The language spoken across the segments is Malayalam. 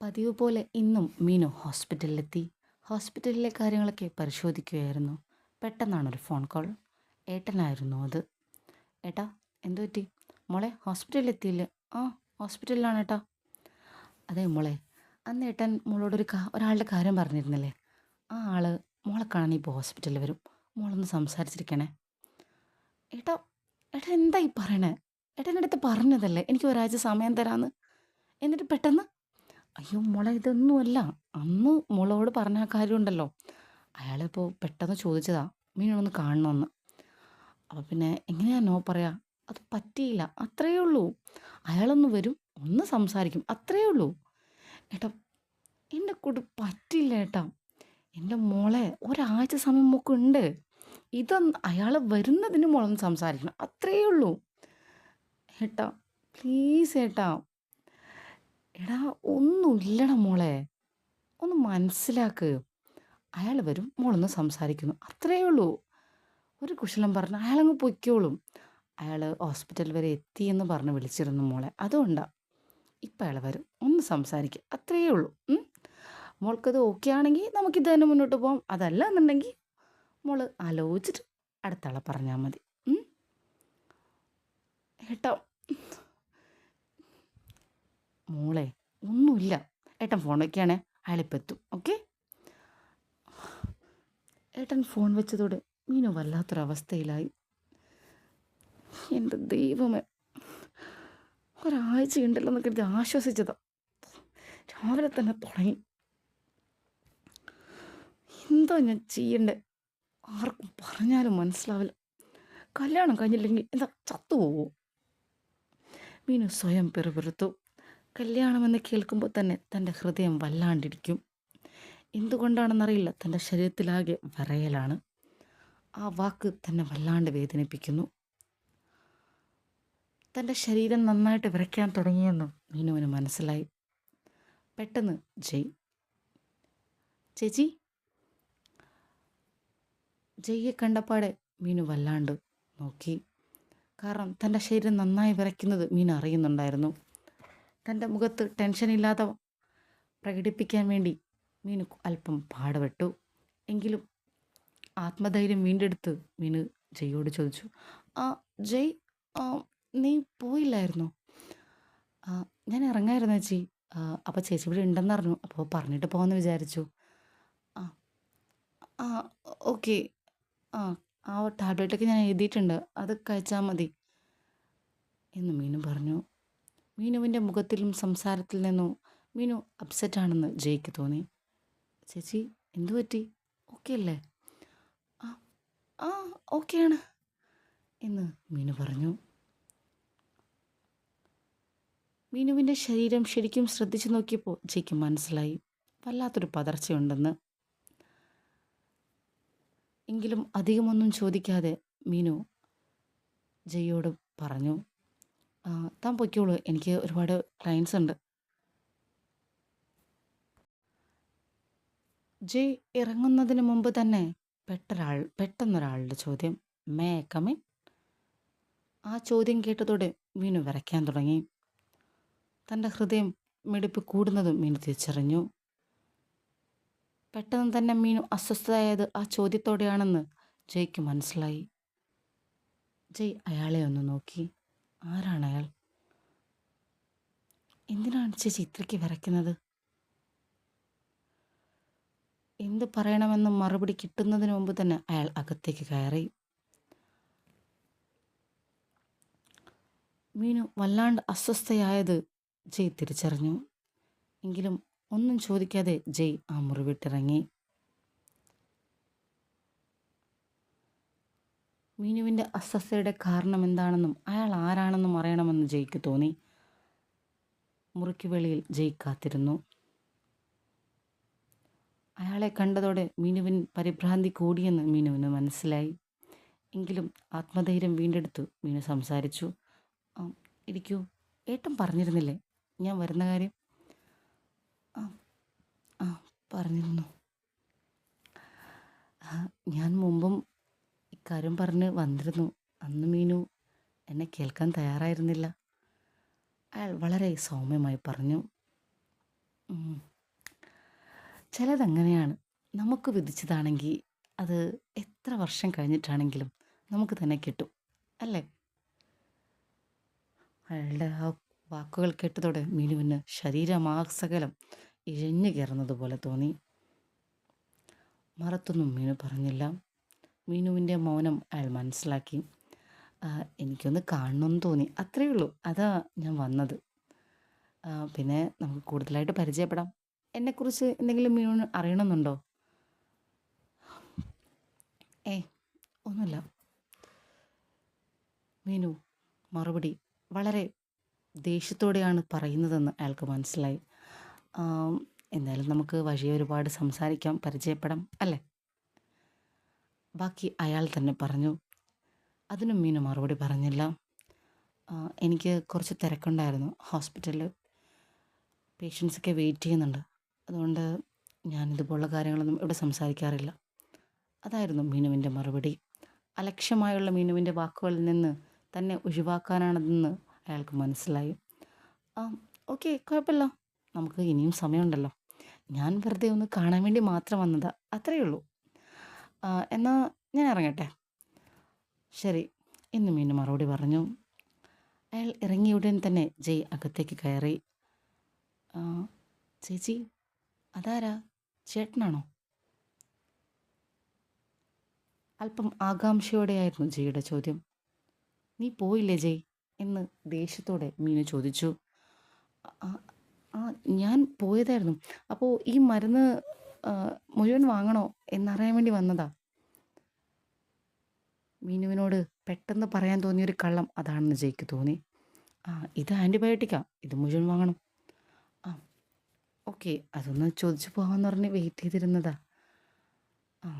പതിവ് പോലെ ഇന്നും മീനു ഹോസ്പിറ്റലിലെത്തി. ഹോസ്പിറ്റലിലെ കാര്യങ്ങളൊക്കെ പരിശോധിക്കുകയായിരുന്നു. പെട്ടെന്നാണൊരു ഫോൺ കോൾ. ഏട്ടനായിരുന്നു അത്. ഏട്ടാ, എന്തു പറ്റി? മോളെ, ഹോസ്പിറ്റലിലെത്തിയില്ലേ? ആ, ഹോസ്പിറ്റലിലാണ് ഏട്ടാ. അതെ മോളെ, അന്ന് ഏട്ടൻ മോളോടൊരു ഒരാളുടെ കാര്യം പറഞ്ഞിരുന്നില്ലേ? ആ ആള് മോളെ കാണാൻ ഇപ്പോൾ ഹോസ്പിറ്റലിൽ വരും. മോളൊന്ന് സംസാരിച്ചിരിക്കണേ. ഏട്ടാ, ഏട്ടാ എന്താ ഈ പറയണേ? ഏട്ടൻ എൻ്റെ അടുത്ത് പറഞ്ഞതല്ലേ എനിക്ക് ഒരാഴ്ച സമയം തരാമെന്ന്. എന്നിട്ട് പെട്ടെന്ന് അയ്യോ മോളെ, ഇതൊന്നുമല്ല. അന്ന് മോളോട് പറഞ്ഞ ആ കാര്യമുണ്ടല്ലോ, അയാളിപ്പോൾ പെട്ടെന്ന് ചോദിച്ചതാ മീനൊന്ന് കാണണമെന്ന്. അപ്പോൾ പിന്നെ എങ്ങനെയാ നോ പറയാ? അത് പറ്റിയില്ല, അത്രയേ ഉള്ളൂ. അയാളൊന്ന് വരും, ഒന്ന് സംസാരിക്കും, അത്രയേ ഉള്ളൂ. ഏട്ടാ, എന്നെ കൊണ്ട് പറ്റില്ല ഏട്ടാ. എൻ്റെ മോളെ, ഒരാഴ്ച സമയം മോക്കുണ്ട്. ഇതൊന്ന് അയാൾ വരുന്നതിന് മോളൊന്ന് സംസാരിക്കണം, അത്രയേ ഉള്ളൂ. ഏട്ടാ, പ്ലീസ് ഏട്ടാ. എടാ, ഒന്നുമില്ലടാ മോളെ, ഒന്ന് മനസ്സിലാക്ക്. അയാൾ വരും, മോളൊന്ന് സംസാരിക്കുന്നു, അത്രയേ ഉള്ളൂ. ഒരു കുശലം പറഞ്ഞ് അയാളങ്ങ് പൊയ്ക്കോളും. അയാൾ ഹോസ്പിറ്റൽ വരെ എത്തിയെന്ന് പറഞ്ഞ് വിളിച്ചിരുന്നു മോളെ, അതുകൊണ്ടാ. ഇപ്പം അയാൾ വരും, ഒന്ന് സംസാരിക്കുക, അത്രയേ ഉള്ളൂ. മോൾക്കത് ഓക്കെ ആണെങ്കിൽ നമുക്കിത് തന്നെ മുന്നോട്ട് പോകാം. അതല്ല എന്നുണ്ടെങ്കിൽ മോള് ആലോചിച്ചിട്ട് അടുത്ത ആളെ പറഞ്ഞാൽ മതി. ഏട്ടാ, മോളെ, ഒന്നുമില്ല. ഏട്ടൻ ഫോൺ വയ്ക്കുകയാണേ, അയാളിപ്പോൾ എത്തും. ഓക്കെ. ഏട്ടൻ ഫോൺ വെച്ചതോടെ മീനു വല്ലാത്തൊരവസ്ഥയിലായി. എൻ്റെ ദൈവമേ, ഒരാഴ്ചയുണ്ടല്ലോ എന്നൊക്കെ കരുതി ആശ്വസിച്ചതാ. രാവിലെ തന്നെ തുടങ്ങി. എന്താ ഞാൻ ചെയ്യണ്ടേ? ആർക്കും പറഞ്ഞാലും മനസ്സിലാവില്ല. കല്യാണം കഴിഞ്ഞില്ലെങ്കിൽ എന്താ ചത്തുപോവോ? മീനു സ്വയം പിറുപിറുത്തു. കല്യാണമെന്ന് കേൾക്കുമ്പോൾ തന്നെ തൻ്റെ ഹൃദയം വല്ലാണ്ടിരിക്കും. എന്തുകൊണ്ടാണെന്നറിയില്ല, തൻ്റെ ശരീരത്തിലാകെ വിറയലാണ്. ആ വാക്ക് തന്നെ വല്ലാണ്ട് വേദനിപ്പിക്കുന്നു. തൻ്റെ ശരീരം നന്നായിട്ട് വിറയ്ക്കാൻ തുടങ്ങിയെന്നും മീനുവിന് മനസ്സിലായി. പെട്ടെന്ന് ചേച്ചി. ജയ്യെ കണ്ടപ്പാടെ മീനു വല്ലാണ്ട് നോക്കി. കാരണം തൻ്റെ ശരീരം നന്നായി വിറയ്ക്കുന്നത് മീനു അറിയുന്നുണ്ടായിരുന്നു. തൻ്റെ മുഖത്ത് ടെൻഷനില്ലാതെ പ്രകടിപ്പിക്കാൻ വേണ്ടി മീനു അല്പം പാടുപെട്ടു. എങ്കിലും ആത്മധൈര്യം വീണ്ടെടുത്ത് മീനു ജയ്യോട് ചോദിച്ചു, ആ ജയ്, നീ പോയില്ലായിരുന്നോ? ഞാൻ ഇറങ്ങായിരുന്നു ചേച്ചി. അപ്പോൾ ചേച്ചി ഇവിടെ ഉണ്ടെന്ന് അറിഞ്ഞു, അപ്പോൾ പറഞ്ഞിട്ട് പോകാമെന്ന് വിചാരിച്ചു. ആ ആ ഓക്കെ. ആ ആ ടാബ്ലറ്റൊക്കെ ഞാൻ എഴുതിയിട്ടുണ്ട്, അത് കഴിച്ചാൽ മതി എന്ന് മീനു പറഞ്ഞു. മീനുവിൻ്റെ മുഖത്തിലും സംസാരത്തിൽ നിന്നും മീനു അപ്സെറ്റാണെന്ന് ജയ്ക്ക് തോന്നി. ചേച്ചി, എന്തു പറ്റി? ഓക്കെ അല്ലേ? ആ ആ ഓക്കെയാണ് എന്ന് മീനു പറഞ്ഞു. മീനുവിൻ്റെ ശരീരം ശരിക്കും ശ്രദ്ധിച്ചു നോക്കിയപ്പോൾ ജയ്ക്ക് മനസ്സിലായി വല്ലാത്തൊരു പതർച്ചയുണ്ടെന്ന്. എങ്കിലും അധികമൊന്നും ചോദിക്കാതെ മീനു ജയ്യോട് പറഞ്ഞു, താൻ പൊയ്ക്കോളൂ, എനിക്ക് ഒരുപാട് ക്ലയൻസ് ഉണ്ട്. ജയ് ഇറങ്ങുന്നതിന് മുമ്പ് തന്നെ പെട്ടെന്നൊരാളുടെ ചോദ്യം, മേ കമിൻ? ആ ചോദ്യം കേട്ടതോടെ മീനു വിറയ്ക്കാൻ തുടങ്ങി. തൻ്റെ ഹൃദയം മിടിപ്പ് കൂടുന്നതും മീനു തിരിച്ചറിഞ്ഞു. പെട്ടെന്ന് തന്നെ മീനു അസ്വസ്ഥയായത് ആ ചോദ്യത്തോടെയാണെന്ന് ജയ്ക്ക് മനസ്സിലായി. ജയ് അയാളെ ഒന്ന് നോക്കി. ആരാണ് അയാൾ? എന്തിനാണ് ചേച്ചി ഇത്രയ്ക്ക് വിറയ്ക്കുന്നത്? എന്ത് പറയണമെന്ന് മറുപടി കിട്ടുന്നതിന് മുമ്പ് തന്നെ അയാൾ അകത്തേക്ക് കയറി. മീനു വല്ലാണ്ട് അസ്വസ്ഥയായത് ജയ് തിരിച്ചറിഞ്ഞു. എങ്കിലും ഒന്നും ചോദിക്കാതെ ജയ് ആ മുറി വിട്ടിറങ്ങി. മീനുവിൻ്റെ അസ്വസ്ഥതയുടെ കാരണം എന്താണെന്നും അയാൾ ആരാണെന്നും അറിയണമെന്ന് ജയ്ക്ക് തോന്നി. മുറിക്ക് വെളിയിൽ ജയ് കാത്തിരുന്നു. അയാളെ കണ്ടതോടെ മീനുവിൻ പരിഭ്രാന്തി കൂടിയെന്ന് മീനുവിന് മനസ്സിലായി. എങ്കിലും ആത്മധൈര്യം വീണ്ടെടുത്തു മീനു സംസാരിച്ചു. ഇരിക്കൂ, ഏട്ടൻ പറഞ്ഞിരുന്നില്ലേ ഞാൻ വരുന്ന കാര്യം? ആ ആ പറഞ്ഞിരുന്നു. ഞാൻ മുമ്പും ഇക്കാര്യം പറഞ്ഞ് വന്നിരുന്നു. അന്ന് മീനു എന്നെ കേൾക്കാൻ തയ്യാറായിരുന്നില്ല. അയാൾ വളരെ സൗമ്യമായി പറഞ്ഞു. ഉം. ചിലതങ്ങനെയാണ്. നമുക്ക് വിധിച്ചതാണെങ്കി അത് എത്ര വർഷം കഴിഞ്ഞിട്ടാണെങ്കിലും നമുക്ക് തന്നെ കിട്ടും. അല്ലേ? അയാളുടെ ആ വാക്കുകൾ കേട്ടതോടെ മിനുവിന് ശരീരമാസകലം ഇഴഞ്ഞു കയറുന്നത് തോന്നി. മറുത്തൊന്നും മീനു പറഞ്ഞില്ല. മീനുവിൻ്റെ മൗനം അയാൾ മനസ്സിലാക്കി. എനിക്കൊന്ന് കാണണമെന്ന് തോന്നി. അത്രയേ ഉള്ളൂ. അതാ ഞാൻ വന്നത്. പിന്നെ നമുക്ക് കൂടുതലായിട്ട് പരിചയപ്പെടാം. എന്നെക്കുറിച്ച് എന്തെങ്കിലും മീനുവിന് അറിയണമെന്നുണ്ടോ? ഏയ് ഒന്നുമില്ല. മീനു മറുപടി വളരെ ദേഷ്യത്തോടെയാണ് പറയുന്നതെന്ന് അയാൾക്ക് മനസ്സിലായി. ആം, എന്തായാലും നമുക്ക് വഴിയെ ഒരുപാട് സംസാരിക്കാം, പരിചയപ്പെടാം അല്ലേ? ബാക്കി അയാൾ തന്നെ പറഞ്ഞു. അതിനും മീനു മറുപടി പറഞ്ഞില്ല. എനിക്ക് കുറച്ച് തിരക്കുണ്ടായിരുന്നു. ഹോസ്പിറ്റലിൽ പേഷ്യൻസൊക്കെ വെയിറ്റ് ചെയ്യുന്നുണ്ട്. അതുകൊണ്ട് ഞാൻ ഇതുപോലുള്ള കാര്യങ്ങളൊന്നും ഇവിടെ സംസാരിക്കാറില്ല. അതായിരുന്നു മീനുവിൻ്റെ മറുപടി. അലക്ഷ്യമായുള്ള മീനുവിൻ്റെ വാക്കുകളിൽ നിന്ന് തന്നെ ഒഴിവാക്കാനാണതെന്ന് അയാൾക്ക് മനസ്സിലായി. ആ ഓക്കെ, കുഴപ്പമില്ല. നമുക്ക് ഇനിയും സമയമുണ്ടല്ലോ. ഞാൻ വെറുതെ ഒന്ന് കാണാൻ വേണ്ടി മാത്രം വന്നതാ. അത്രയേ ഉള്ളൂ. എന്നാ ഞാൻ ഇറങ്ങട്ടെ. ശരി എന്ന് മീനു മറുപടി പറഞ്ഞു. അയാൾ ഇറങ്ങിയ ഉടൻ തന്നെ ജയ് അകത്തേക്ക് കയറി. "ആ, ചേച്ചി അതാരാ? ചേട്ടനാണോ?" അല്പം ആകാംക്ഷയോടെയായിരുന്നു ജയ്യുടെ ചോദ്യം. "നീ പോയില്ലേ ജയ്?" എന്ന് ദേഷ്യത്തോടെ മീനു ചോദിച്ചു. "ആ ആ ഞാൻ പോയതായിരുന്നു. അപ്പോൾ ഈ മരുന്ന് മുഴുവൻ വാങ്ങണോ എന്നറിയാൻ വേണ്ടി വന്നതാ." മീനുവിനോട് പെട്ടെന്ന് പറയാൻ തോന്നിയൊരു കള്ളം അതാണെന്ന് ജയ്ക്ക് തോന്നി. ഇത് ആൻറ്റിബയോട്ടിക്കാ. ഇത് മുഴുവൻ വാങ്ങണം." "ആ ഓക്കെ, അതൊന്ന് ചോദിച്ചു പോകാമെന്ന് പറഞ്ഞ് വെയിറ്റ് ചെയ്തിരുന്നതാ." "ആ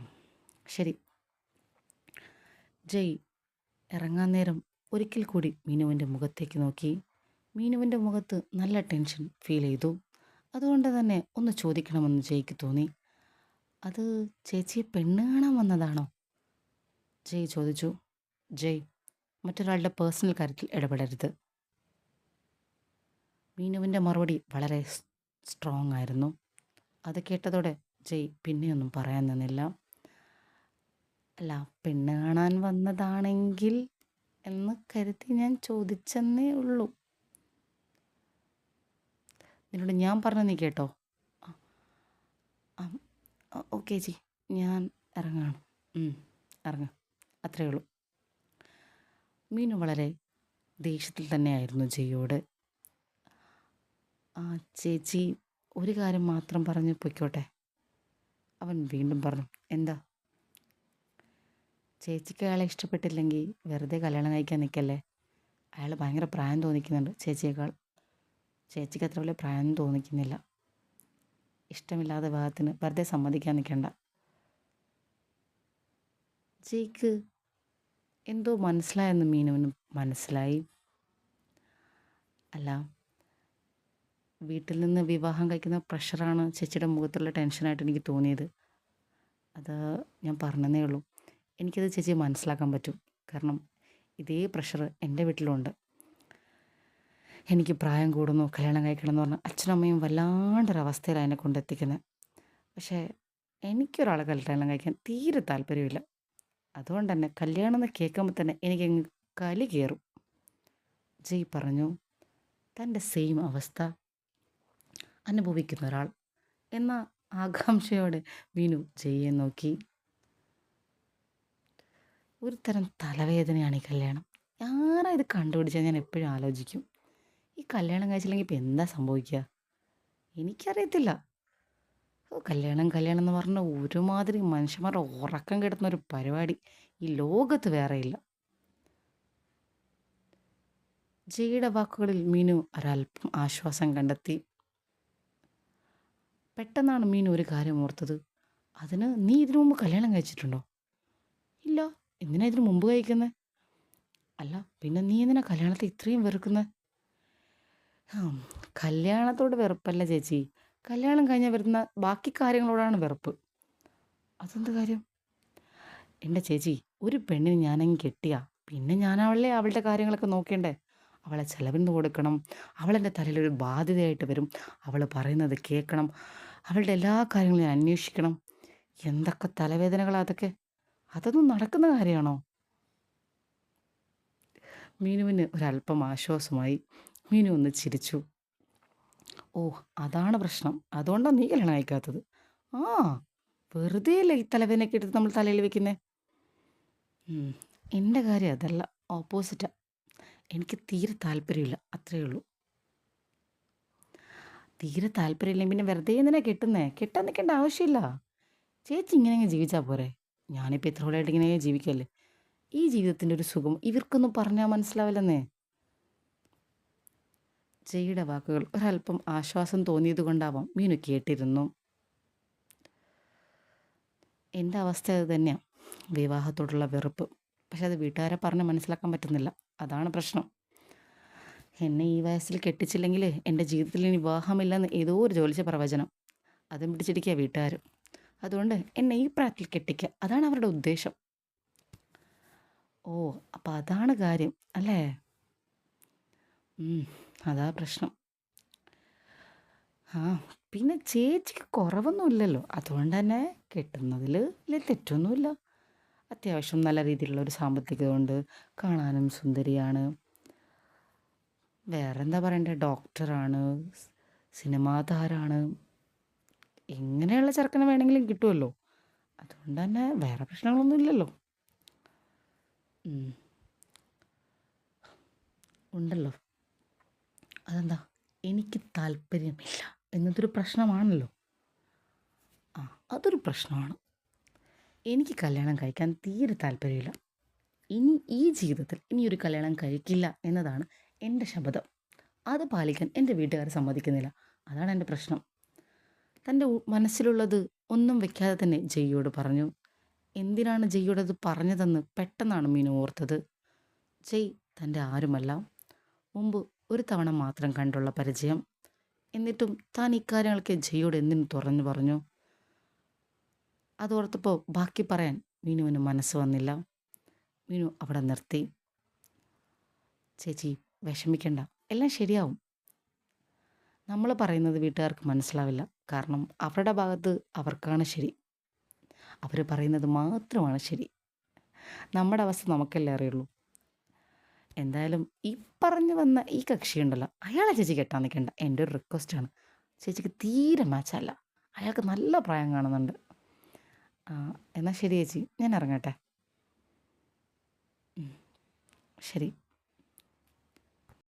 ശരി." ജയ് ഇറങ്ങാൻ നേരം ഒരിക്കൽ കൂടി മീനുവിൻ്റെ മുഖത്തേക്ക് നോക്കി. മീനുവിൻ്റെ മുഖത്ത് നല്ല ടെൻഷൻ ഫീൽ ചെയ്തു. അതുകൊണ്ട് തന്നെ ഒന്ന് ചോദിക്കണമെന്ന് ജയ്ക്ക് തോന്നി. "അത് ചേച്ചിയെ പെണ്ണ് കാണാൻ വന്നതാണോ?" ജയ് ചോദിച്ചു. "ജയ്, മറ്റൊരാളുടെ പേഴ്സണൽ കാര്യത്തിൽ ഇടപെടരുത്." മീനുവിൻ്റെ മറുപടി വളരെ സ്ട്രോങ് ആയിരുന്നു. അത് കേട്ടതോടെ ജയ് പിന്നെയൊന്നും പറയാൻ നിന്നില്ല. "അല്ല, പെണ്ണ് കാണാൻ വന്നതാണെങ്കിൽ എന്ന് കരുതി ഞാൻ ചോദിച്ചെന്നേ ഉള്ളൂ. നിന്നോട് ഞാൻ പറഞ്ഞ നീ കേട്ടോ?" "ആ ഓക്കെ ചേച്ചി, ഞാൻ ഇറങ്ങാണ്." "ഇറങ്ങ, അത്രയേ ഉള്ളൂ." മീനു വളരെ ദേഷ്യത്തിൽ തന്നെയായിരുന്നു ജയ്യോട്. ചേച്ചി ഒരു കാര്യം മാത്രം പറഞ്ഞ് പൊയ്ക്കോട്ടെ." അവൻ വീണ്ടും പറഞ്ഞു. "എന്താ?" "ചേച്ചിക്ക് അയാളെ ഇഷ്ടപ്പെട്ടില്ലെങ്കിൽ വെറുതെ കല്യാണം കഴിക്കാൻ നിൽക്കല്ലേ. അയാൾ ഭയങ്കര പ്രായം തോന്നിക്കുന്നുണ്ട് ചേച്ചിയേക്കാൾ. ചേച്ചിക്ക് അത്ര വലിയ പ്രായം തോന്നിക്കുന്നില്ല. ഇഷ്ടമില്ലാത്ത വിവാഹത്തിന് വെറുതെ സമ്മതിക്കാൻ നിൽക്കണ്ട." ജയ്ക്ക് എന്തോ മനസ്സിലായെന്ന് മീനുവിന് മനസ്സിലായി. "അല്ല, വീട്ടിൽ നിന്ന് വിവാഹം കഴിക്കുന്ന പ്രഷറാണ് ചേച്ചിയുടെ മുഖത്തുള്ള ടെൻഷനായിട്ട് എനിക്ക് തോന്നിയത്. അത് ഞാൻ പറഞ്ഞതേ ഉള്ളൂ. എനിക്കത് ചേച്ചിയെ മനസ്സിലാക്കാൻ പറ്റും. കാരണം ഇതേ പ്രഷർ എൻ്റെ വീട്ടിലുണ്ട്. എനിക്ക് പ്രായം കൂടുന്നു, കല്യാണം കഴിക്കണം എന്ന് പറഞ്ഞാൽ അച്ഛനും അമ്മയും വല്ലാണ്ടൊരവസ്ഥയിലാണ് എന്നെ കൊണ്ടെത്തിക്കുന്നത്. പക്ഷേ എനിക്കൊരാളെ കല്യാണം കഴിക്കാൻ തീരെ താല്പര്യമില്ല. അതുകൊണ്ട് തന്നെ കല്യാണം എന്ന് കേൾക്കുമ്പോൾ തന്നെ എനിക്കങ്ങ് കലി കയറും." ജയ് പറഞ്ഞു. തൻ്റെ സെയിം അവസ്ഥ അനുഭവിക്കുന്ന ഒരാൾ എന്ന ആകാംക്ഷയോടെ മീനു ജയ്യെ നോക്കി. ഒരു തരം തലവേദനയാണ് ഈ കല്യാണം. ആരാ ഇത് കണ്ടുപിടിച്ചാൽ ഞാൻ എപ്പോഴും ആലോചിക്കും. ഈ കല്യാണം കഴിച്ചില്ലെങ്കിൽ ഇപ്പം എന്താ സംഭവിക്കുക? എനിക്കറിയത്തില്ല. കല്യാണം കല്യാണം എന്ന് പറഞ്ഞ ഒരുമാതിരി മനുഷ്യന്മാരുടെ ഉറക്കം കെടുത്തുന്ന ഒരു പരിപാടി ഈ ലോകത്ത് വേറെയില്ല. ജയുടെ വാക്കുകളിൽ മീനു ഒരല്പം ആശ്വാസം കണ്ടെത്തി. പെട്ടെന്നാണ് മീനു ഒരു കാര്യം ഓർത്തത്. "അതിന് നീ ഇതിനു മുമ്പ് കല്യാണം കഴിച്ചിട്ടുണ്ടോ?" "ഇല്ല." "എന്തിനാ ഇതിനു മുമ്പ് കഴിക്കുന്നത്?" "അല്ല പിന്നെ നീ എന്തിനാ കല്യാണത്തെ ഇത്രയും വെറുക്കുന്നത്?" "കല്യാണത്തോട് വെറുപ്പല്ല ചേച്ചി, കല്യാണം കഴിഞ്ഞാൽ വരുന്ന ബാക്കി കാര്യങ്ങളോടാണ് വെറുപ്പ്." "അതെന്ത് കാര്യം?" "എൻ്റെ ചേച്ചി, ഒരു പെണ്ണിന് ഞാനങ്ങ് കെട്ടിയാ പിന്നെ ഞാൻ അവളുടെ കാര്യങ്ങളൊക്കെ നോക്കേണ്ടേ. അവളെ ചെലവിന് കൊടുക്കണം. അവളെൻ്റെ തലയിലൊരു ബാധ്യതയായിട്ട് വരും. അവൾ പറയുന്നത് കേൾക്കണം. അവളുടെ എല്ലാ കാര്യങ്ങളും ഞാൻ അന്വേഷിക്കണം. എന്തൊക്കെ തലവേദനകളാ അതൊക്കെ. അതൊന്നും നടക്കുന്ന കാര്യമാണോ? മീനുവിന് ഒരല്പം ആശ്വാസമായി. മീനു ഒന്ന് ചിരിച്ചു. ഓ, അതാണ് പ്രശ്നം. അതുകൊണ്ടാണ് നീ കല്യാണം കഴിക്കാത്തത്. ആ, വെറുതെയല്ലേ ഈ തലവേദനയൊക്കെ എടുത്ത് നമ്മൾ തലയിൽ വെക്കുന്നേ. എൻ്റെ കാര്യം അതല്ല, ഓപ്പോസിറ്റാ. എനിക്ക് തീരെ താല്പര്യമില്ല, അത്രയേ ഉള്ളൂ. തീരെ താല്പര്യമില്ലെങ്കിൽ പിന്നെ വെറുതെ എന്തിനാ കെട്ടുന്നേ? കെട്ടാൻ നിൽക്കേണ്ട ആവശ്യമില്ല. ചേച്ചി ഇങ്ങനെ അങ്ങ് ജീവിച്ചാൽ പോരെ. ഞാനിപ്പോൾ ഇത്ര കൊല്ലമായിട്ട് ഇങ്ങനെ ജീവിക്കല്ലേ. ഈ ജീവിതത്തിൻ്റെ ഒരു സുഖം ഇവർക്കൊന്നും പറഞ്ഞാൽ മനസ്സിലാവില്ലെന്നേ. ജയുടെ വാക്കുകൾ ഒരല്പം ആശ്വാസം തോന്നിയത് കൊണ്ടാവാം മീനു കേട്ടിരുന്നു. എൻ്റെ അവസ്ഥ അത് തന്നെയാണ്, വിവാഹത്തോടുള്ള വെറുപ്പ്. പക്ഷെ അത് വീട്ടുകാരെ പറഞ്ഞ് മനസ്സിലാക്കാൻ പറ്റുന്നില്ല. അതാണ് പ്രശ്നം. എന്നെ ഈ വയസ്സിൽ കെട്ടിച്ചില്ലെങ്കിൽ എൻ്റെ ജീവിതത്തിൽ ഇനി വിവാഹമില്ലെന്ന് ഏതോ ഒരു ജ്യോതിഷ പ്രവചനം. അതും പിടിച്ചിരിക്കുക വീട്ടുകാർ. അതുകൊണ്ട് എന്നെ ഈ പ്രായത്തിൽ കെട്ടിക്കുക, അതാണ് അവരുടെ ഉദ്ദേശം. ഓ, അപ്പം അതാണ് കാര്യം അല്ലേ? അതാ പ്രശ്നം. ആ, പിന്നെ ചേച്ചിക്ക് കുറവൊന്നുമില്ലല്ലോ. അതുകൊണ്ട് തന്നെ കെട്ടുന്നതിൽ വലിയ തെറ്റൊന്നുമില്ല. അത്യാവശ്യം നല്ല രീതിയിലുള്ള ഒരു സാമ്പത്തികമുണ്ട്. കാണാനും സുന്ദരിയാണ്. വേറെന്താ പറയണ്ടേ, ഡോക്ടറാണ്, സിനിമാ താരമാണ്. ഇങ്ങനെയുള്ള ചെറുക്കനെ വേണമെങ്കിലും കിട്ടുമല്ലോ. അതുകൊണ്ട് തന്നെ വേറെ പ്രശ്നങ്ങളൊന്നും ഇല്ലല്ലോ. ഉണ്ടല്ലോ. അതെന്താ? എനിക്ക് താല്പര്യമില്ല എന്നതൊരു പ്രശ്നമാണല്ലോ. ആ, അതൊരു പ്രശ്നമാണ്. എനിക്ക് കല്യാണം കഴിക്കാൻ തീരെ താല്പര്യമില്ല. ഇനി ഈ ജീവിതത്തിൽ ഇനിയൊരു കല്യാണം കഴിക്കില്ല എന്നതാണ് എൻ്റെ ശപഥം. അത് പാലിക്കാൻ എൻ്റെ വീട്ടുകാർ സമ്മതിക്കുന്നില്ല. അതാണ് എൻ്റെ പ്രശ്നം. തൻ്റെ മനസ്സിലുള്ളത് ഒന്നും വെക്കാതെ തന്നെ ജയ്യോട് പറഞ്ഞു. എന്തിനാണ് ജയ്യോടത് പറഞ്ഞതെന്ന് പെട്ടെന്നാണ് മീനു ഓർത്തത്. ജയ് തൻ്റെ ആരുമല്ല. മുമ്പ് ഒരു തവണ മാത്രം കണ്ടുള്ള പരിചയം. എന്നിട്ടും താൻ ഇക്കാര്യങ്ങളൊക്കെ ജയ്യോട് എന്തിനു തുറന്നു പറഞ്ഞു? അതോർത്തപ്പോൾ ബാക്കി പറയാൻ മീനുവിന് മനസ്സ് വന്നില്ല. മീനു അവിടെ നിർത്തി. ചേച്ചി വിഷമിക്കണ്ട, എല്ലാം ശരിയാവും. നമ്മൾ പറയുന്നത് വീട്ടുകാർക്ക് മനസ്സിലാവില്ല. കാരണം അവരുടെ ഭാഗത്ത് അവർക്കാണ് ശരി. അവർ പറയുന്നത് മാത്രമാണ് ശരി. നമ്മുടെ അവസ്ഥ നമുക്കല്ലേ അറിയുള്ളൂ. എന്തായാലും ഈ പറഞ്ഞു വന്ന ഈ കക്ഷിയുണ്ടല്ലോ, അയാളെ ചേച്ചി കെട്ടാൻ നിൽക്കണ്ട. എൻ്റെ ഒരു റിക്വസ്റ്റാണ്. ചേച്ചിക്ക് തീരെ മാച്ചല്ല. അയാൾക്ക് നല്ല പ്രായം കാണുന്നുണ്ട്. എന്നാൽ ശരി ചേച്ചി, ഞാൻ ഇറങ്ങട്ടെ. ശരി.